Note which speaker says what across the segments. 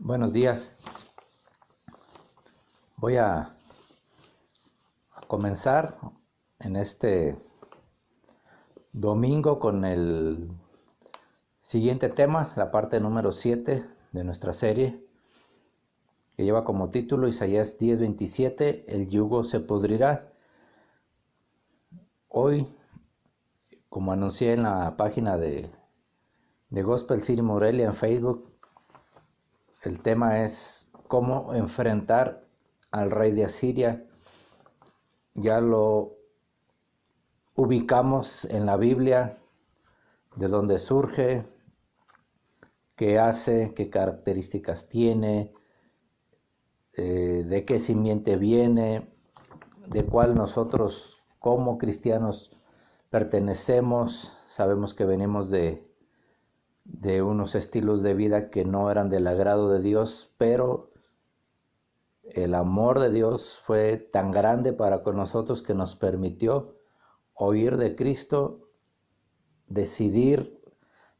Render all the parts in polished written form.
Speaker 1: Buenos días. Voy a comenzar en este domingo con el siguiente tema, la parte número 7 de nuestra serie, que lleva como título Isaías 10:27, el yugo se pudrirá. Hoy, como anuncié en la página de Gospel City Morelia en Facebook, el tema es cómo enfrentar al rey de Asiria. Ya lo ubicamos en la Biblia, de dónde surge, qué hace, qué características tiene, de qué simiente viene, de cuál nosotros como cristianos pertenecemos. Sabemos que venimos de unos estilos de vida que no eran del agrado de Dios, pero el amor de Dios fue tan grande para con nosotros que nos permitió oír de Cristo, decidir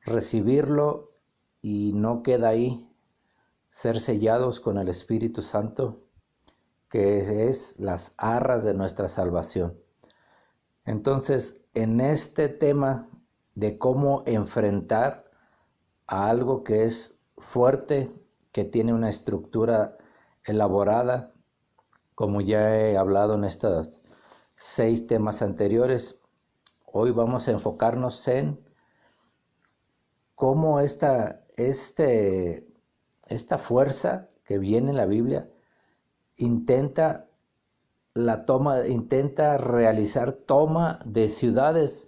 Speaker 1: recibirlo, y no queda ahí, ser sellados con el Espíritu Santo, que es las arras de nuestra salvación. Entonces, en este tema de cómo enfrentar a algo que es fuerte, que tiene una estructura elaborada, como ya he hablado en estos 6 temas anteriores, hoy vamos a enfocarnos en cómo esta fuerza que viene en la Biblia intenta realizar toma de ciudades.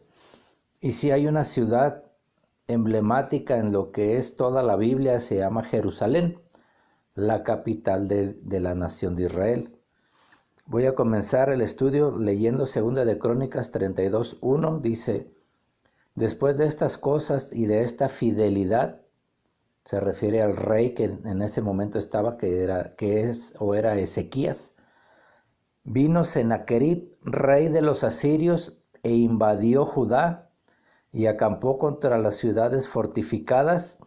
Speaker 1: Y si hay una ciudad emblemática en lo que es toda la Biblia, se llama Jerusalén, la capital de la nación de Israel. Voy a comenzar el estudio leyendo 2 de Crónicas 32:1. Dice: después de estas cosas y de esta fidelidad, se refiere al rey que en ese momento estaba, era Ezequías, vino Sennacherib, rey de los asirios, e invadió Judá y acampó contra las ciudades fortificadas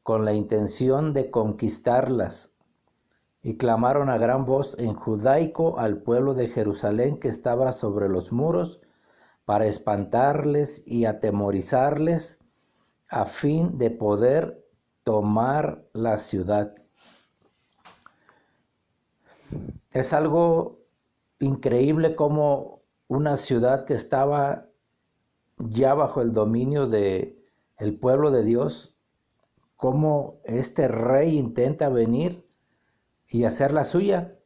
Speaker 1: con la intención de conquistarlas. Y clamaron a gran voz en judaico al pueblo de Jerusalén que estaba sobre los muros, para espantarles y atemorizarles, a fin de poder tomar la ciudad. Es algo increíble como una ciudad que estaba ya bajo el dominio del pueblo de Dios, cómo este rey intenta venir y hacer la suya.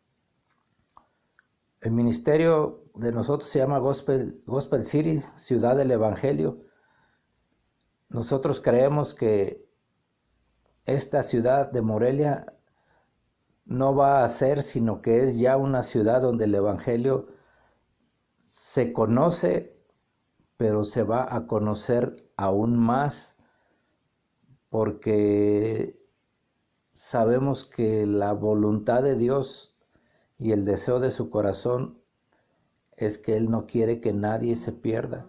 Speaker 1: El ministerio de nosotros se llama Gospel City, Ciudad del Evangelio. Nosotros creemos que esta ciudad de Morelia no va a ser, sino que es ya una ciudad donde el Evangelio se conoce, pero se va a conocer aún más, porque sabemos que la voluntad de Dios y el deseo de su corazón es que Él no quiere que nadie se pierda.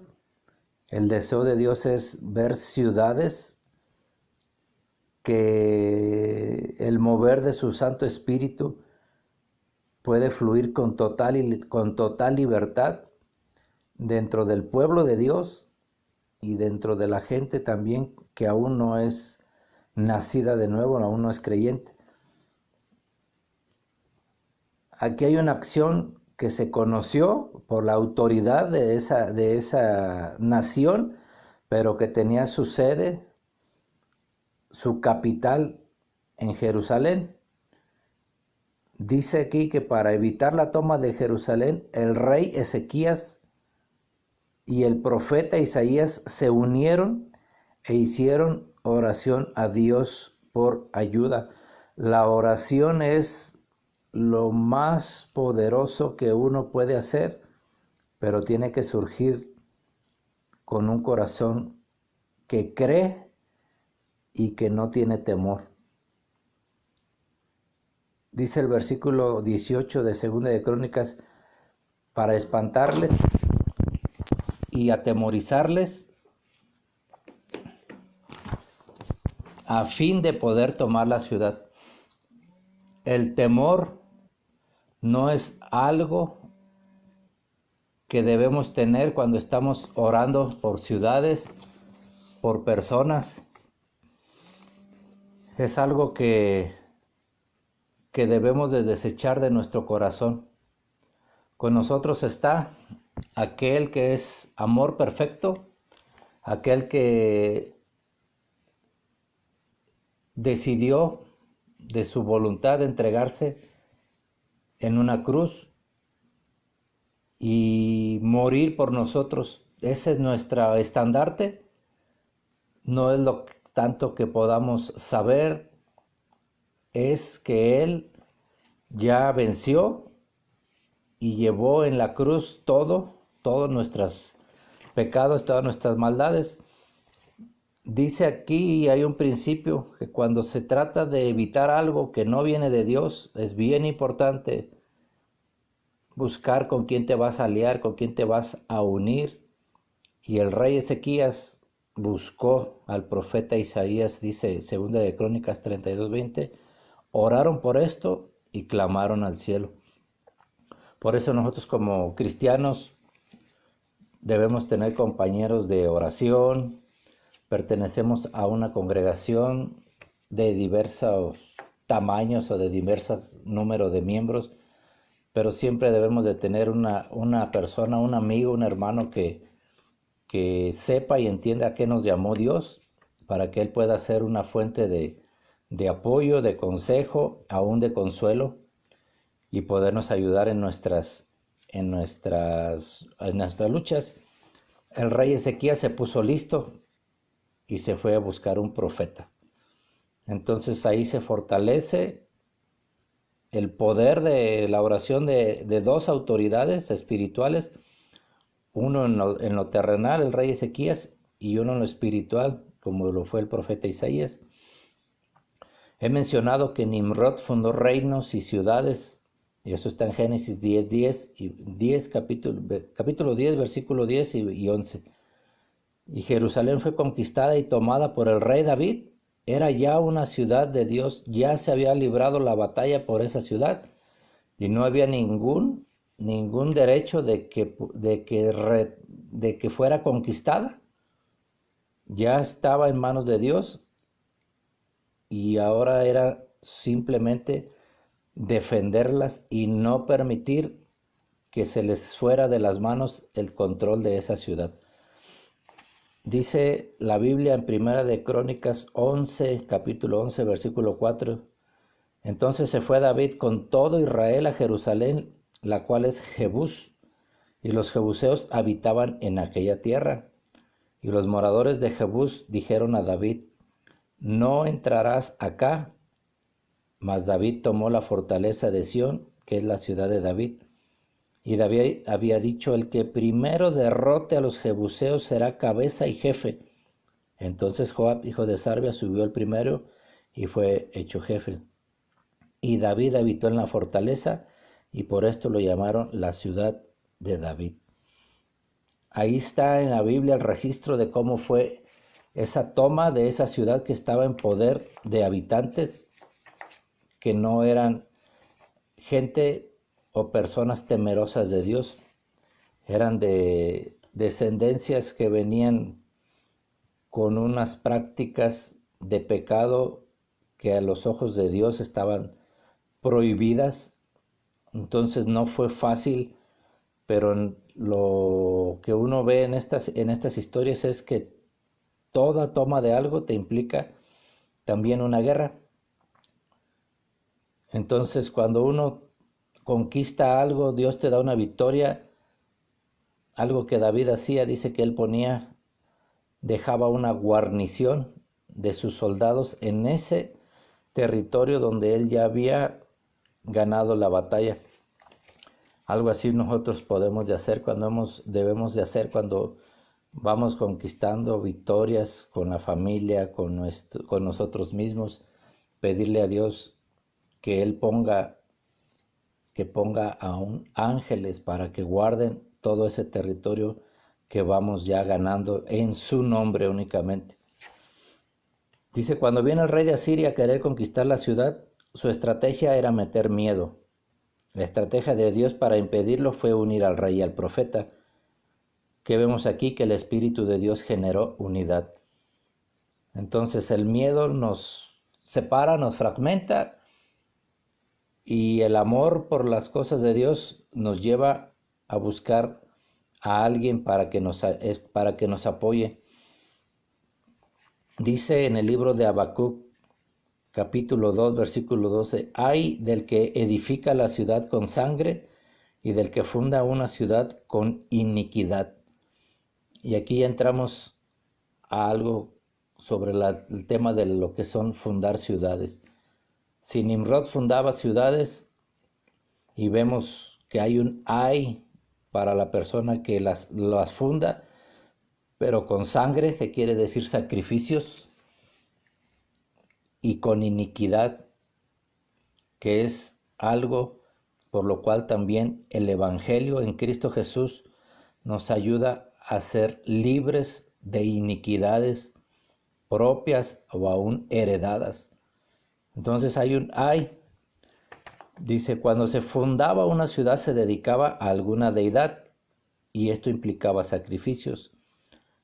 Speaker 1: El deseo de Dios es ver ciudades que el mover de su Santo Espíritu puede fluir con total libertad dentro del pueblo de Dios y dentro de la gente también que aún no es nacida de nuevo, aún no es creyente. Aquí hay una acción que se conoció por la autoridad de esa nación, pero que tenía su sede, su capital en Jerusalén. Dice aquí que para evitar la toma de Jerusalén, el rey Ezequías y el profeta Isaías se unieron e hicieron oración a Dios por ayuda. La oración es lo más poderoso que uno puede hacer, pero tiene que surgir con un corazón que cree y que no tiene temor. Dice el versículo 18 de 2 de Crónicas: para espantarles y atemorizarles, a fin de poder tomar la ciudad. el temor no es algo que debemos tener cuando estamos orando por ciudades, por personas. Es algo que debemos de desechar de nuestro corazón. Con nosotros está aquel que es amor perfecto, aquel que decidió de su voluntad entregarse en una cruz y morir por nosotros. Ese es nuestro estandarte. No es lo tanto que podamos saber, es que Él ya venció y llevó en la cruz todos nuestros pecados, todas nuestras maldades. Dice aquí, hay un principio, que cuando se trata de evitar algo que no viene de Dios, es bien importante buscar con quién te vas a aliar, con quién te vas a unir. Y el rey Ezequías buscó al profeta Isaías, dice 2 de Crónicas 32:20, oraron por esto y clamaron al cielo. Por eso nosotros como cristianos debemos tener compañeros de oración, pertenecemos a una congregación de diversos tamaños o de diversos números de miembros, pero siempre debemos de tener una persona, un amigo, un hermano que sepa y entienda a qué nos llamó Dios, para que Él pueda ser una fuente de apoyo, de consejo, aún de consuelo, y podernos ayudar en nuestras luchas. El rey Ezequías se puso listo y se fue a buscar un profeta. Entonces ahí se fortalece el poder de la oración de dos autoridades espirituales, uno en lo terrenal, el rey Ezequías, y uno en lo espiritual, como lo fue el profeta Isaías. He mencionado que Nimrod fundó reinos y ciudades, y eso está en Génesis 10:10 y 10, capítulo 10, versículo 10 y 11. Y Jerusalén fue conquistada y tomada por el rey David. Era ya una ciudad de Dios, ya se había librado la batalla por esa ciudad y no había ningún derecho de que fuera conquistada. Ya estaba en manos de Dios y ahora era simplemente defenderlas y no permitir que se les fuera de las manos el control de esa ciudad. Dice la Biblia en Primera de Crónicas 11, capítulo 11, versículo 4. Entonces se fue David con todo Israel a Jerusalén, la cual es Jebús, y los jebuseos habitaban en aquella tierra. Y los moradores de Jebús dijeron a David: no entrarás acá. Mas David tomó la fortaleza de Sión, que es la ciudad de David. Y David había dicho: el que primero derrote a los jebuseos será cabeza y jefe. Entonces Joab, hijo de Sarvia, subió el primero y fue hecho jefe. Y David habitó en la fortaleza, y por esto lo llamaron la ciudad de David. Ahí está en la Biblia el registro de cómo fue esa toma de esa ciudad que estaba en poder de habitantes que no eran gente o personas temerosas de Dios. Eran de descendencias que venían con unas prácticas de pecado que a los ojos de Dios estaban prohibidas. Entonces no fue fácil, pero lo que uno ve en estas historias es que toda toma de algo te implica también una guerra. Entonces cuando uno conquista algo, Dios te da una victoria. Algo que David hacía, dice que él dejaba una guarnición de sus soldados en ese territorio donde él ya había ganado la batalla. Algo así nosotros debemos de hacer cuando vamos conquistando victorias con la familia, con nosotros mismos. Pedirle a Dios que Él ponga aún ángeles para que guarden todo ese territorio que vamos ya ganando en su nombre únicamente. Dice: cuando viene el rey de Asiria a querer conquistar la ciudad, su estrategia era meter miedo. La estrategia de Dios para impedirlo fue unir al rey y al profeta. Que vemos aquí que el Espíritu de Dios generó unidad. Entonces el miedo nos separa, nos fragmenta, y el amor por las cosas de Dios nos lleva a buscar a alguien para que nos apoye. Dice en el libro de Habacuc, capítulo 2, versículo 12, «Ay del que edifica la ciudad con sangre y del que funda una ciudad con iniquidad». Y aquí entramos a algo sobre el tema de lo que son fundar ciudades. Si Nimrod fundaba ciudades, y vemos que hay un ay para la persona que las funda, pero con sangre, que quiere decir sacrificios, y con iniquidad, que es algo por lo cual también el Evangelio en Cristo Jesús nos ayuda a ser libres de iniquidades propias o aún heredadas. Entonces hay un ay. Dice, cuando se fundaba una ciudad se dedicaba a alguna deidad, y esto implicaba sacrificios.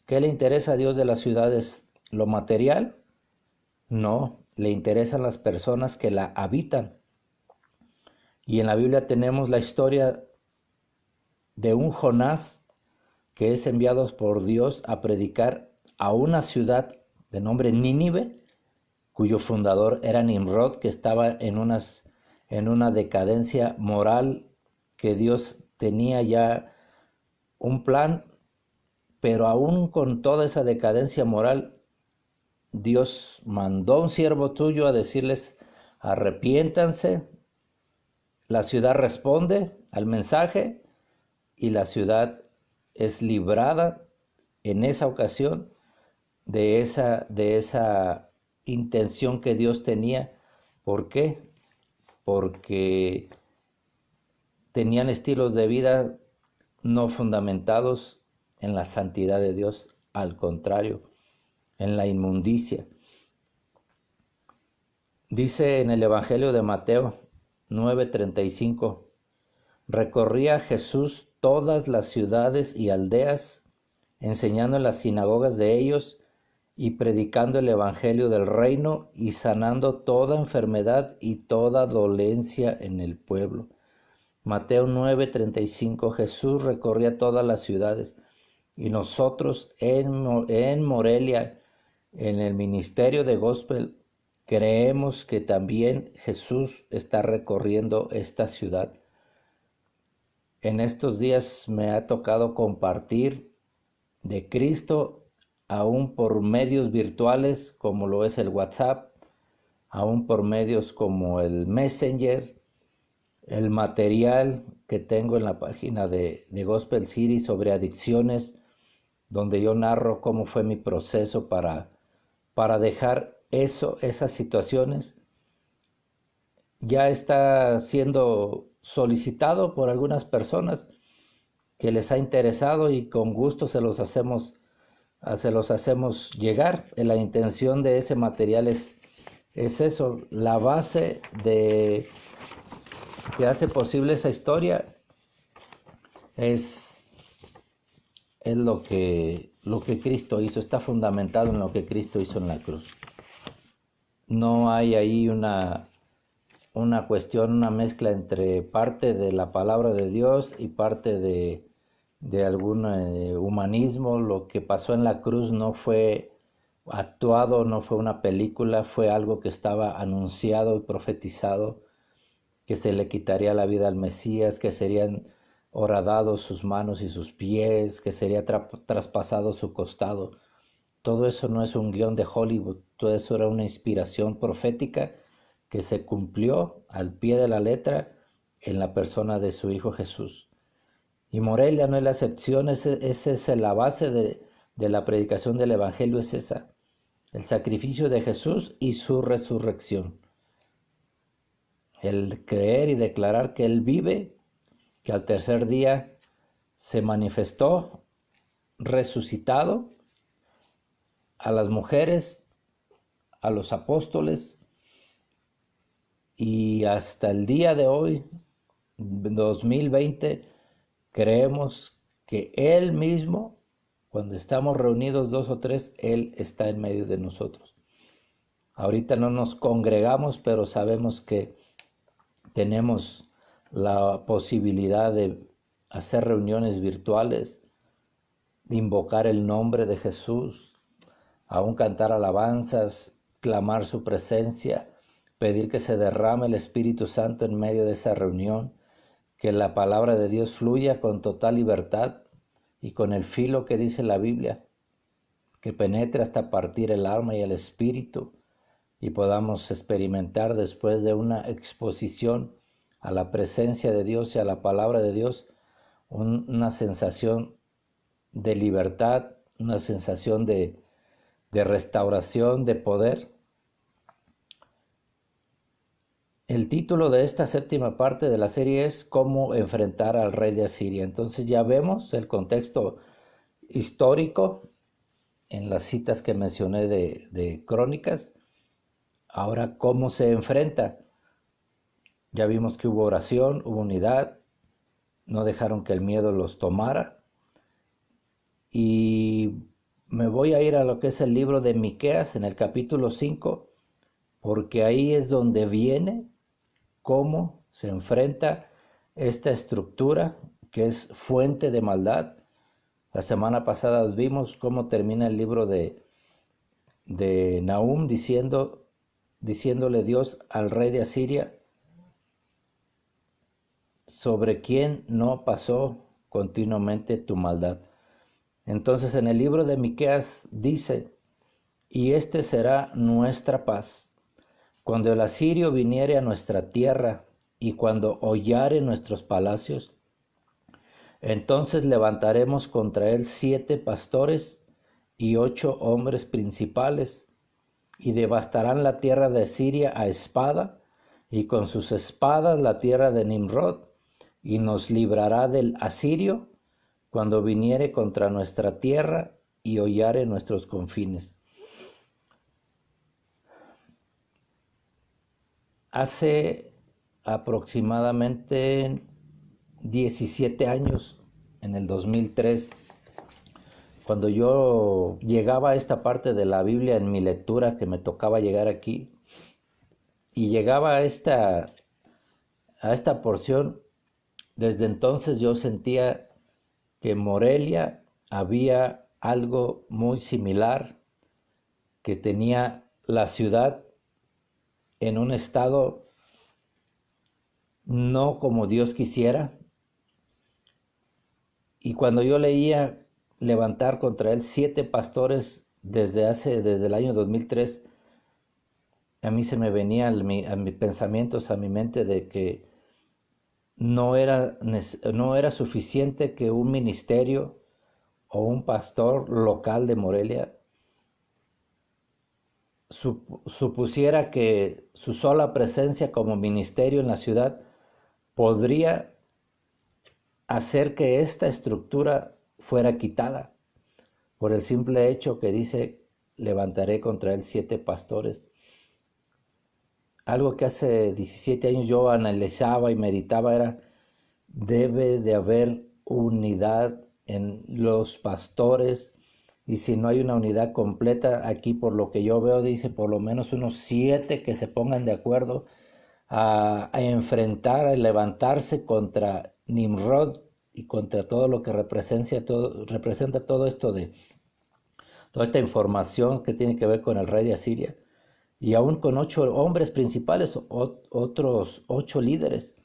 Speaker 1: ¿Qué le interesa a Dios de las ciudades? ¿Lo material? No, le interesan las personas que la habitan. Y en la Biblia tenemos la historia de un Jonás que es enviado por Dios a predicar a una ciudad de nombre Nínive, cuyo fundador era Nimrod, que estaba en una decadencia moral, que Dios tenía ya un plan, pero aún con toda esa decadencia moral, Dios mandó un siervo tuyo a decirles, arrepiéntanse. La ciudad responde al mensaje y la ciudad es librada en esa ocasión de esa intención que Dios tenía. ¿Por qué? Porque tenían estilos de vida no fundamentados en la santidad de Dios, al contrario, en la inmundicia. Dice en el Evangelio de Mateo 9:35, recorría Jesús todas las ciudades y aldeas, enseñando en las sinagogas de ellos y predicando el Evangelio del reino y sanando toda enfermedad y toda dolencia en el pueblo. Mateo 9:35, Jesús recorría todas las ciudades, y nosotros en Morelia, en el ministerio de Gospel, creemos que también Jesús está recorriendo esta ciudad. En estos días me ha tocado compartir de Cristo, aún por medios virtuales como lo es el WhatsApp, aún por medios como el Messenger, el material que tengo en la página de Gospel City sobre adicciones, donde yo narro cómo fue mi proceso para dejar esas situaciones. Ya está siendo solicitado por algunas personas que les ha interesado, y con gusto se los hacemos llegar. La intención de ese material es eso, la base que hace posible esa historia es lo que Cristo hizo, está fundamentado en lo que Cristo hizo en la cruz. No hay ahí una cuestión, una mezcla entre parte de la palabra de Dios y parte de algún humanismo. Lo que pasó en la cruz no fue actuado, no fue una película, fue algo que estaba anunciado y profetizado, que se le quitaría la vida al Mesías, que serían horadados sus manos y sus pies, que sería traspasado su costado. Todo eso no es un guión de Hollywood, todo eso era una inspiración profética que se cumplió al pie de la letra en la persona de su Hijo Jesús. Y Morelia no es la excepción, esa es la base de la predicación del Evangelio, es esa, el sacrificio de Jesús y su resurrección. El creer y declarar que Él vive, que al tercer día se manifestó resucitado a las mujeres, a los apóstoles, y hasta el día de hoy, 2020, creemos que Él mismo, cuando estamos reunidos dos o tres, Él está en medio de nosotros. Ahorita no nos congregamos, pero sabemos que tenemos la posibilidad de hacer reuniones virtuales, de invocar el nombre de Jesús, aún cantar alabanzas, clamar su presencia, pedir que se derrame el Espíritu Santo en medio de esa reunión, que la palabra de Dios fluya con total libertad y con el filo que dice la Biblia, que penetre hasta partir el alma y el espíritu, y podamos experimentar después de una exposición a la presencia de Dios y a la palabra de Dios, una sensación de libertad, una sensación de restauración, de poder. El título de esta séptima parte de la serie es Cómo enfrentar al rey de Asiria. Entonces ya vemos el contexto histórico en las citas que mencioné de Crónicas. Ahora, ¿cómo se enfrenta? Ya vimos que hubo oración, hubo unidad, no dejaron que el miedo los tomara. Y me voy a ir a lo que es el libro de Miqueas en el capítulo 5, porque ahí es donde viene cómo se enfrenta esta estructura que es fuente de maldad. La semana pasada vimos cómo termina el libro de Nahum diciéndole Dios al rey de Asiria, sobre quien no pasó continuamente tu maldad. Entonces en el libro de Miqueas dice, y este será nuestra paz, cuando el asirio viniere a nuestra tierra y cuando hollare nuestros palacios, entonces levantaremos contra él 7 pastores y 8 hombres principales, y devastarán la tierra de Siria a espada, y con sus espadas la tierra de Nimrod, y nos librará del asirio cuando viniere contra nuestra tierra y hollare nuestros confines. Hace aproximadamente 17 años, en el 2003, cuando yo llegaba a esta parte de la Biblia en mi lectura, que me tocaba llegar aquí, y llegaba a esta porción, desde entonces yo sentía que en Morelia había algo muy similar, que tenía la ciudad en un estado no como Dios quisiera. Y cuando yo leía levantar contra él 7 pastores desde el año 2003, a mí se me venía a mis pensamientos, a mi mente, de que no era suficiente que un ministerio o un pastor local de Morelia supusiera que su sola presencia como ministerio en la ciudad podría hacer que esta estructura fuera quitada, por el simple hecho que dice, levantaré contra él 7 pastores. Algo que hace 17 años yo analizaba y meditaba era, debe de haber unidad en los pastores, y si no hay una unidad completa, aquí por lo que yo veo dice por lo menos unos 7 que se pongan de acuerdo a enfrentar, a levantarse contra Nimrod y contra todo lo que representa todo esto de toda esta información que tiene que ver con el rey de Asiria, y aún con 8 hombres principales, otros 8 líderes.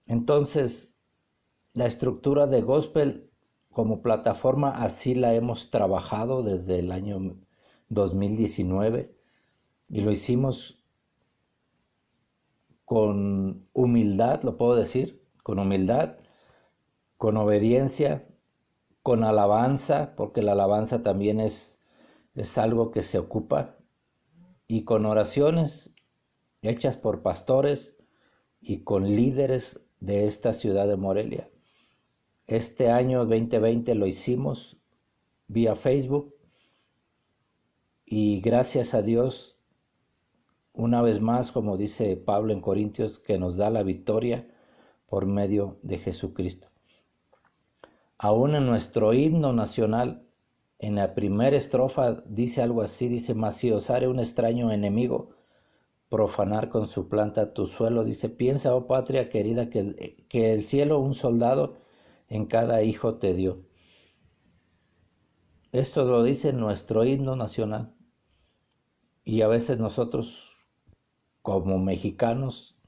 Speaker 1: Entonces, la estructura de Gospel como plataforma así la hemos trabajado desde el año 2019, y lo hicimos con humildad, lo puedo decir, con humildad, con obediencia, con alabanza, porque la alabanza también es algo que se ocupa, y con oraciones hechas por pastores y con líderes de esta ciudad de Morelia. Este año 2020 lo hicimos vía Facebook, y gracias a Dios una vez más, como dice Pablo en Corintios, que nos da la victoria por medio de Jesucristo. Aún en nuestro himno nacional, en la primera estrofa dice algo así, dice: mas si osare un extraño enemigo profanar con su planta tu suelo, dice, piensa, oh patria querida, que el cielo un soldado en cada hijo te dio. Esto lo dice nuestro himno nacional. Y a veces nosotros, como mexicanos,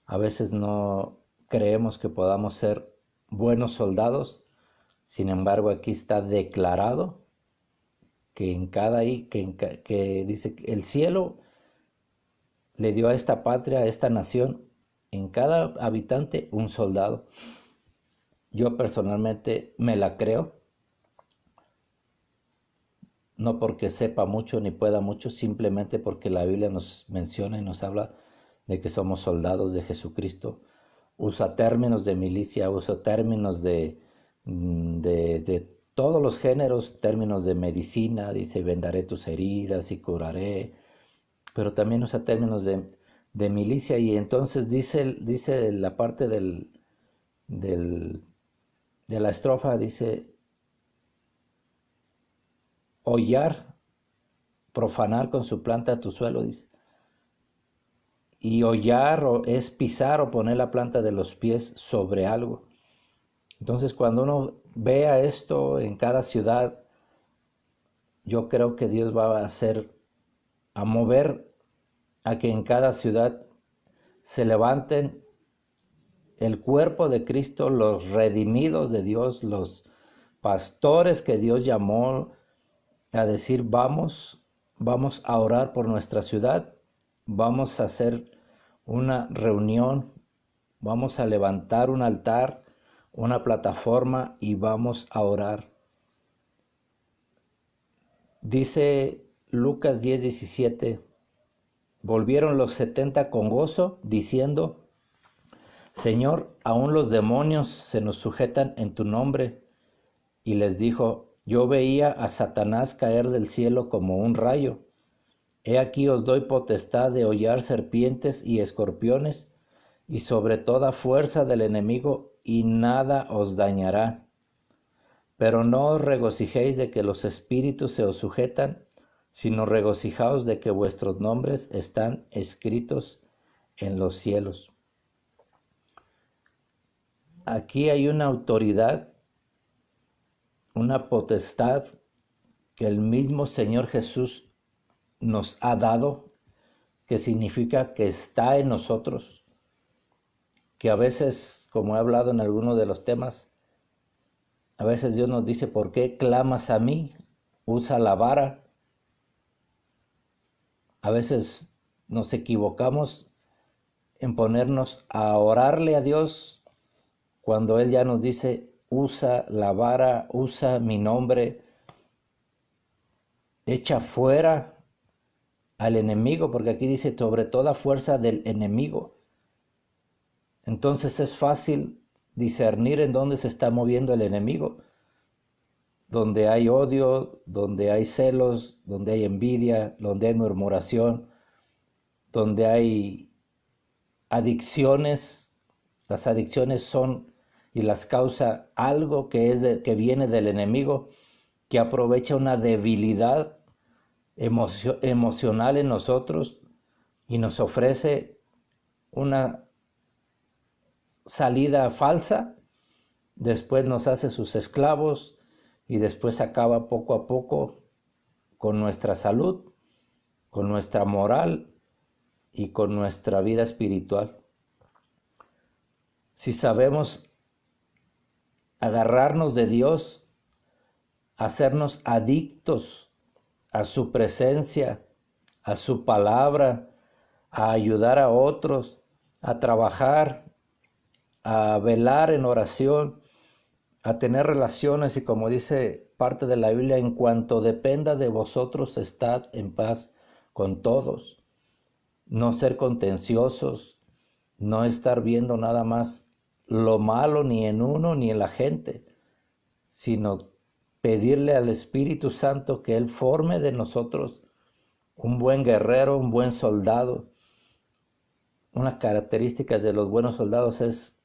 Speaker 1: a veces no creemos que podamos ser buenos soldados. Sin embargo, aquí está declarado que en cada que dice el cielo le dio a esta patria, a esta nación, en cada habitante un soldado. Yo personalmente me la creo, no porque sepa mucho ni pueda mucho, simplemente porque la Biblia nos menciona y nos habla de que somos soldados de Jesucristo. Usa términos de milicia, usa términos de todos los géneros, términos de medicina, dice, vendaré tus heridas y curaré, pero también usa términos de milicia. Y entonces dice la parte de la estrofa, dice, hollar, profanar con su planta tu suelo, dice. Y hollar es pisar o poner la planta de los pies sobre algo. Entonces, cuando uno vea esto en cada ciudad, yo creo que Dios va a mover a que en cada ciudad se levanten el cuerpo de Cristo, los redimidos de Dios, los pastores que Dios llamó a decir, vamos a orar por nuestra ciudad, vamos a hacer una reunión, vamos a levantar un altar, una plataforma y vamos a orar. Dice Lucas 10:17, volvieron los 70 con gozo, diciendo, Señor, aún los demonios se nos sujetan en tu nombre. Y les dijo, yo veía a Satanás caer del cielo como un rayo. He aquí os doy potestad de hollar serpientes y escorpiones, y sobre toda fuerza del enemigo, y nada os dañará. Pero no os regocijéis de que los espíritus se os sujetan, sino regocijaos de que vuestros nombres están escritos en los cielos. Aquí hay una autoridad, una potestad que el mismo Señor Jesús nos ha dado, que significa que está en nosotros, que a veces, como he hablado en algunos de los temas, a veces Dios nos dice, ¿por qué clamas a mí? Usa la vara. A veces nos equivocamos en ponernos a orarle a Dios cuando Él ya nos dice, usa la vara, usa mi nombre, echa fuera al enemigo, porque aquí dice sobre toda fuerza del enemigo. Entonces es fácil discernir en dónde se está moviendo el enemigo, donde hay odio, donde hay celos, donde hay envidia, donde hay murmuración, donde hay adicciones. Las adicciones son y las causa algo que viene del enemigo, que aprovecha una debilidad emocional en nosotros y nos ofrece una salida falsa, después nos hace sus esclavos y después acaba poco a poco con nuestra salud, con nuestra moral y con nuestra vida espiritual. Si sabemos agarrarnos de Dios, hacernos adictos a su presencia, a su palabra, a ayudar a otros, a trabajar, a velar en oración, a tener relaciones, y como dice parte de la Biblia, en cuanto dependa de vosotros, estad en paz con todos. No ser contenciosos, no estar viendo nada más lo malo ni en uno ni en la gente, sino pedirle al Espíritu Santo que Él forme de nosotros Un buen guerrero, un buen soldado. Unas características de los buenos soldados es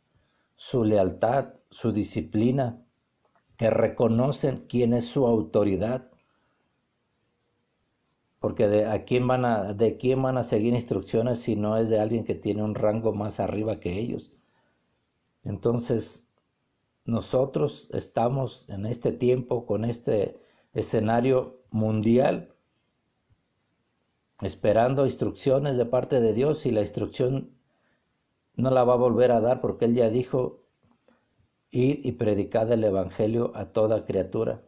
Speaker 1: su lealtad, su disciplina, que reconocen quién es su autoridad, porque de quién van a seguir instrucciones si no es de alguien que tiene un rango más arriba que ellos. Entonces, nosotros estamos en este tiempo con este escenario mundial esperando instrucciones de parte de Dios, y la instrucción no la va a volver a dar porque Él ya dijo: id y predicad el evangelio a toda criatura.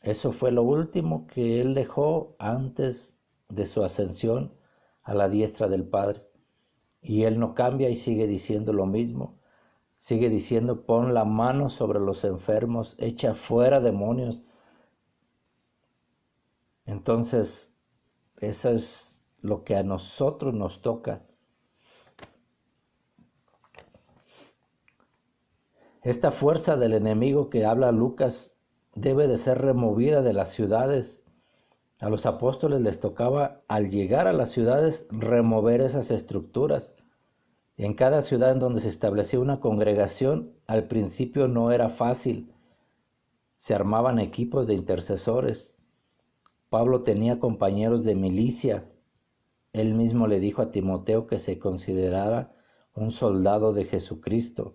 Speaker 1: Eso fue lo último que Él dejó antes de su ascensión a la diestra del Padre. Y Él no cambia y sigue diciendo lo mismo. Sigue diciendo: pon la mano sobre los enfermos, echa fuera demonios. Entonces, eso es lo que a nosotros nos toca. Esta fuerza del enemigo que habla Lucas debe de ser removida de las ciudades. A los apóstoles les tocaba, al llegar a las ciudades, remover esas estructuras. En cada ciudad en donde se establecía una congregación, al principio no era fácil. Se armaban equipos de intercesores. Pablo tenía compañeros de milicia. Él mismo le dijo a Timoteo que se considerara un soldado de Jesucristo.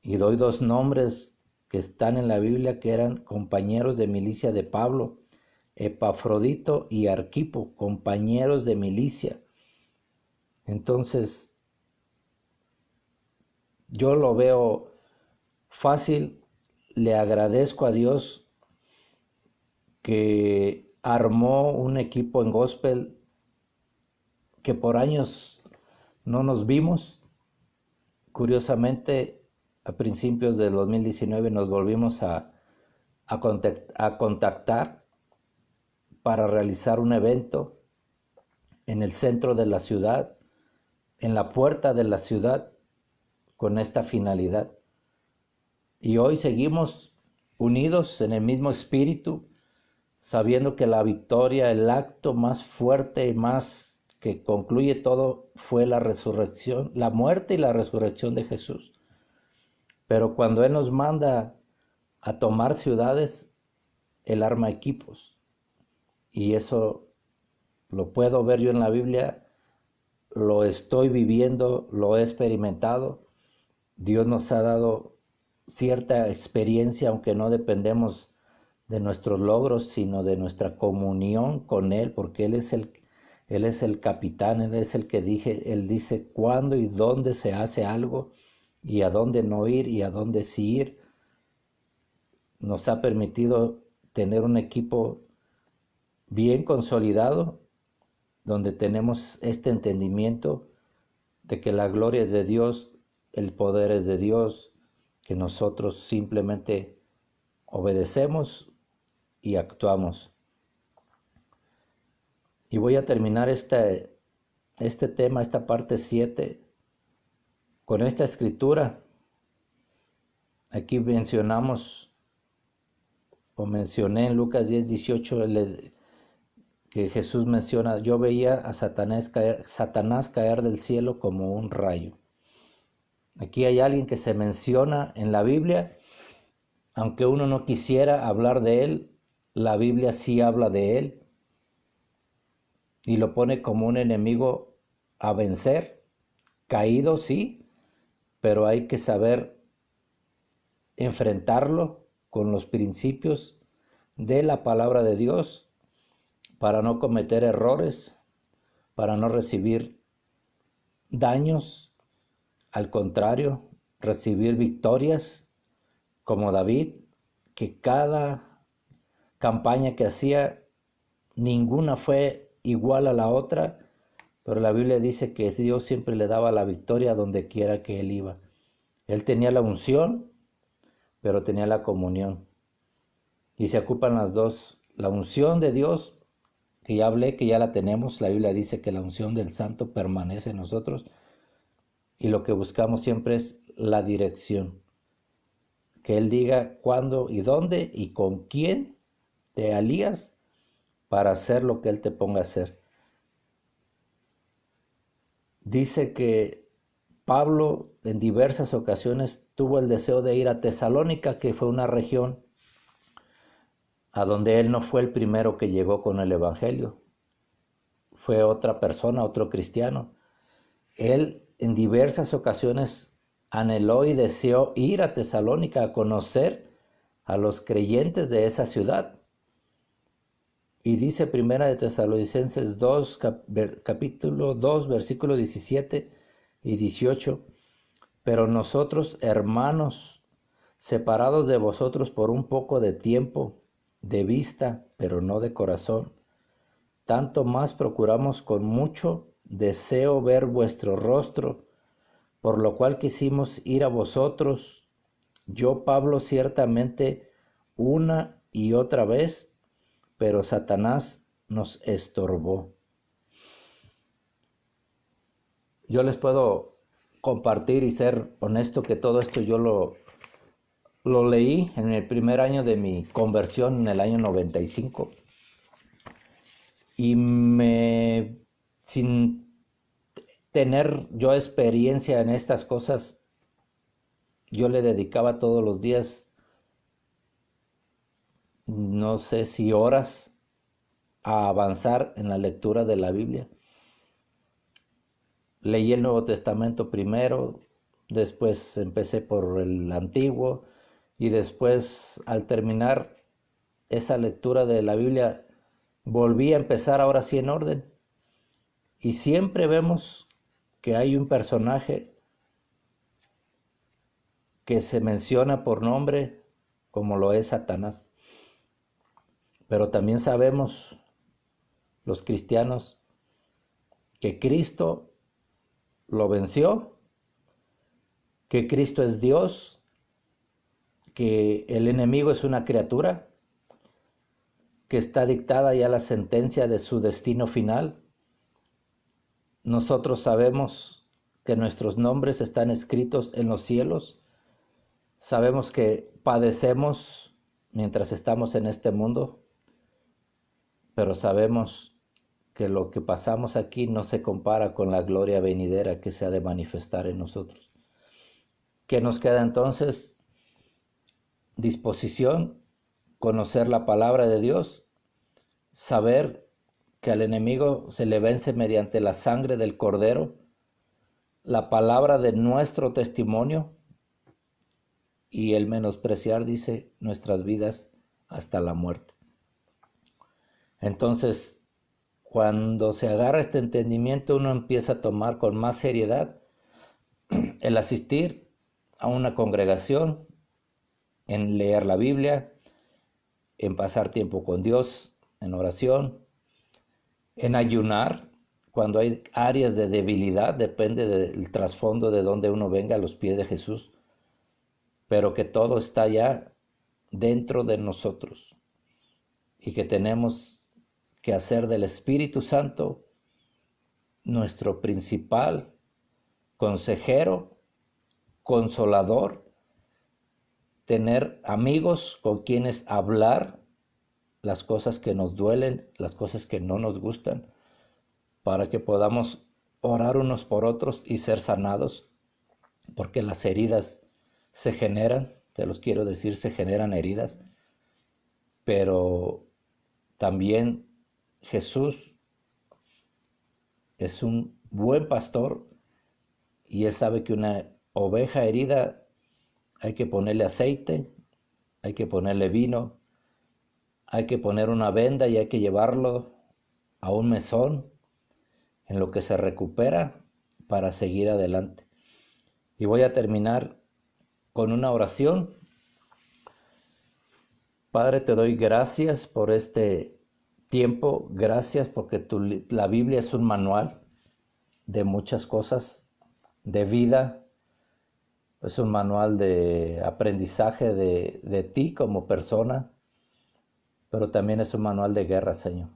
Speaker 1: Y doy dos nombres que están en la Biblia que eran compañeros de milicia de Pablo: Epafrodito y Arquipo, compañeros de milicia. Entonces, yo lo veo fácil. Le agradezco a Dios que armó un equipo en gospel que por años no nos vimos. Curiosamente, a principios del 2019 nos volvimos a contactar para realizar un evento en el centro de la ciudad, en la puerta de la ciudad, con esta finalidad. Y hoy seguimos unidos en el mismo espíritu, sabiendo que la victoria, el acto más fuerte y más que concluye todo, fue la resurrección, la muerte y la resurrección de Jesús. Pero cuando Él nos manda a tomar ciudades, Él arma equipos. Y eso lo puedo ver yo en la Biblia, lo estoy viviendo, lo he experimentado. Dios nos ha dado cierta experiencia, aunque no dependemos de nuestros logros, sino de nuestra comunión con Él, porque Él es el capitán, Él es el que Él dice cuándo y dónde se hace algo, y a dónde no ir y a dónde sí ir. Nos ha permitido tener un equipo bien consolidado, donde tenemos este entendimiento de que la gloria es de Dios, el poder es de Dios, que nosotros simplemente obedecemos y actuamos. Y voy a terminar este tema, esta parte 7, con esta escritura. Aquí mencioné en Lucas 10:18 que Jesús menciona: yo veía a Satanás caer del cielo como un rayo. Aquí hay alguien que se menciona en la Biblia, aunque uno no quisiera hablar de él, la Biblia sí habla de él y lo pone como un enemigo a vencer, caído sí, pero hay que saber enfrentarlo con los principios de la palabra de Dios para no cometer errores, para no recibir daños, al contrario, recibir victorias, como David, que cada campaña que hacía, ninguna fue igual a la otra, pero la Biblia dice que Dios siempre le daba la victoria donde quiera que él iba. Él tenía la unción, pero tenía la comunión. Y se ocupan las dos. La unción de Dios, que ya hablé, que ya la tenemos. La Biblia dice que la unción del Santo permanece en nosotros. Y lo que buscamos siempre es la dirección. Que Él diga cuándo y dónde y con quién te alías para hacer lo que Él te ponga a hacer. Dice que Pablo en diversas ocasiones tuvo el deseo de ir a Tesalónica, que fue una región a donde él no fue el primero que llegó con el Evangelio. Fue otra persona, otro cristiano. Él en diversas ocasiones anheló y deseó ir a Tesalónica a conocer a los creyentes de esa ciudad. Y dice Primera de Tesalonicenses 2, capítulo 2, versículo 17 y 18. Pero nosotros, hermanos, separados de vosotros por un poco de tiempo, de vista, pero no de corazón, tanto más procuramos con mucho deseo ver vuestro rostro, por lo cual quisimos ir a vosotros, yo Pablo ciertamente una y otra vez, pero Satanás nos estorbó. Yo les puedo compartir y ser honesto que todo esto yo lo leí en el primer año de mi conversión, en el año 95. Y sin tener yo experiencia en estas cosas, yo le dedicaba todos los días, no sé si horas, a avanzar en la lectura de la Biblia. Leí el Nuevo Testamento primero, después empecé por el Antiguo y después, al terminar esa lectura de la Biblia, volví a empezar ahora sí en orden. Y siempre vemos que hay un personaje que se menciona por nombre, como lo es Satanás. Pero también sabemos, los cristianos, que Cristo lo venció, que Cristo es Dios, que el enemigo es una criatura, que está dictada ya la sentencia de su destino final. Nosotros sabemos que nuestros nombres están escritos en los cielos. Sabemos que padecemos mientras estamos en este mundo, pero sabemos que lo que pasamos aquí no se compara con la gloria venidera que se ha de manifestar en nosotros. ¿Qué nos queda entonces? Disposición, conocer la palabra de Dios, saber que al enemigo se le vence mediante la sangre del Cordero, la palabra de nuestro testimonio y el menospreciar, dice, nuestras vidas hasta la muerte. Entonces, cuando se agarra este entendimiento, uno empieza a tomar con más seriedad el asistir a una congregación, en leer la Biblia, en pasar tiempo con Dios, en oración, en ayunar, cuando hay áreas de debilidad, depende del trasfondo de donde uno venga, a los pies de Jesús, pero que todo está ya dentro de nosotros y que tenemos que hacer del Espíritu Santo nuestro principal consejero, consolador, tener amigos con quienes hablar las cosas que nos duelen, las cosas que no nos gustan, para que podamos orar unos por otros y ser sanados, porque las heridas se generan, te los quiero decir, se generan heridas, pero también Jesús es un buen pastor y Él sabe que una oveja herida hay que ponerle aceite, hay que ponerle vino, hay que poner una venda y hay que llevarlo a un mesón en lo que se recupera para seguir adelante. Y voy a terminar con una oración. Padre, te doy gracias por este tiempo, gracias porque la Biblia es un manual de muchas cosas, de vida, es un manual de aprendizaje de ti como persona, pero también es un manual de guerra, Señor.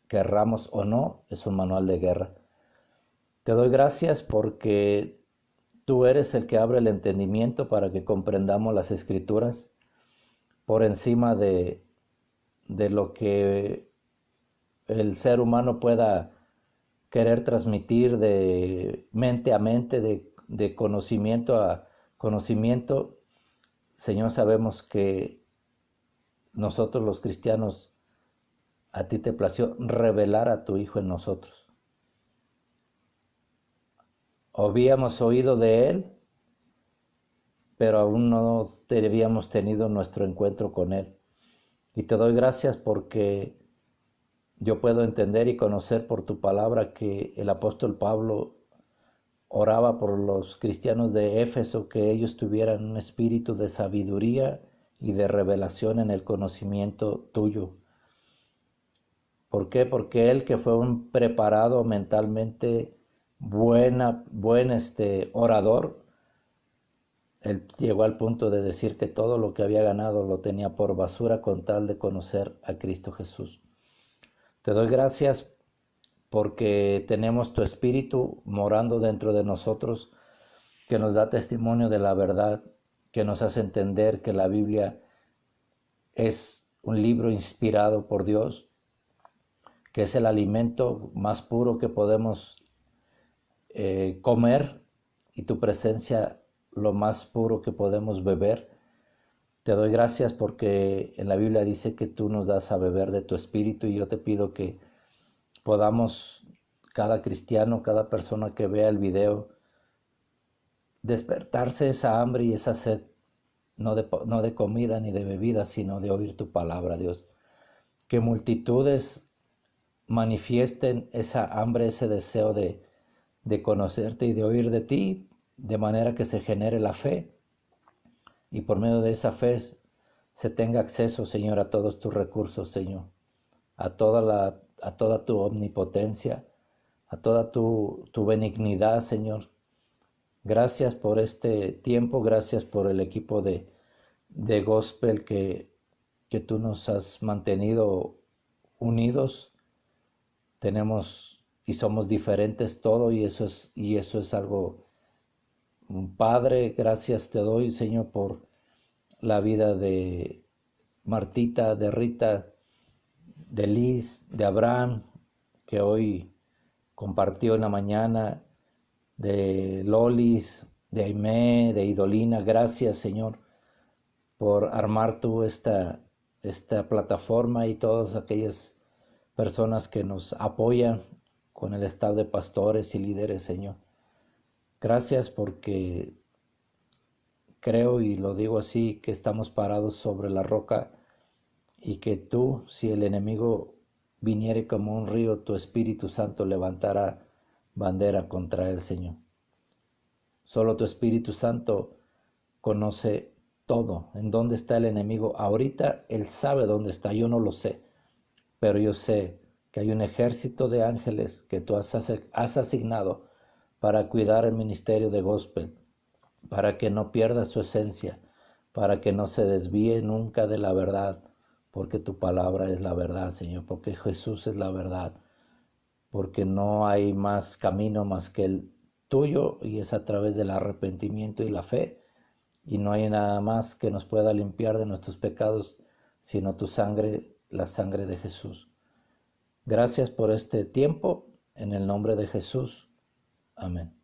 Speaker 1: Querramos o no, es un manual de guerra. Te doy gracias porque tú eres el que abre el entendimiento para que comprendamos las Escrituras por encima de lo que el ser humano pueda querer transmitir de mente a mente, de conocimiento a conocimiento. Señor, sabemos que nosotros los cristianos, a ti te plació revelar a tu Hijo en nosotros. Habíamos oído de Él, pero aún no habíamos tenido nuestro encuentro con Él. Y te doy gracias porque yo puedo entender y conocer por tu palabra que el apóstol Pablo oraba por los cristianos de Éfeso, que ellos tuvieran un espíritu de sabiduría y de revelación en el conocimiento tuyo. ¿Por qué? Porque él, que fue un preparado mentalmente, buen orador, él llegó al punto de decir que todo lo que había ganado lo tenía por basura con tal de conocer a Cristo Jesús. Te doy gracias porque tenemos tu espíritu morando dentro de nosotros, que nos da testimonio de la verdad, que nos hace entender que la Biblia es un libro inspirado por Dios, que es el alimento más puro que podemos comer, y tu presencia lo más puro que podemos beber. Te doy gracias porque en la Biblia dice que tú nos das a beber de tu espíritu, y yo te pido que podamos, cada cristiano, cada persona que vea el video, despertarse esa hambre y esa sed, no de comida ni de bebida, sino de oír tu palabra, Dios. Que multitudes manifiesten esa hambre, ese deseo de conocerte y de oír de ti, de manera que se genere la fe, y por medio de esa fe se tenga acceso, Señor, a todos tus recursos, Señor, a toda tu omnipotencia, a toda tu benignidad, Señor. Gracias por este tiempo, gracias por el equipo de gospel que tú nos has mantenido unidos. Tenemos y somos diferentes todo, y eso es algo, Padre. Gracias te doy, Señor, por la vida de Martita, de Rita, de Liz, de Abraham, que hoy compartió en la mañana, de Lolis, de Aimé, de Idolina. Gracias, Señor, por armar tú esta plataforma, y todas aquellas personas que nos apoyan con el staff de pastores y líderes, Señor. Gracias porque creo, y lo digo así, que estamos parados sobre la roca, y que tú, si el enemigo viniere como un río, tu Espíritu Santo levantará bandera contra él, Señor. Solo tu Espíritu Santo conoce todo, en dónde está el enemigo. Ahorita él sabe dónde está, yo no lo sé, pero yo sé que hay un ejército de ángeles que tú has asignado para cuidar el ministerio de gospel, para que no pierda su esencia, para que no se desvíe nunca de la verdad, porque tu palabra es la verdad, Señor, porque Jesús es la verdad, porque no hay más camino más que el tuyo, y es a través del arrepentimiento y la fe, y no hay nada más que nos pueda limpiar de nuestros pecados, sino tu sangre, la sangre de Jesús. Gracias por este tiempo, en el nombre de Jesús. Amén.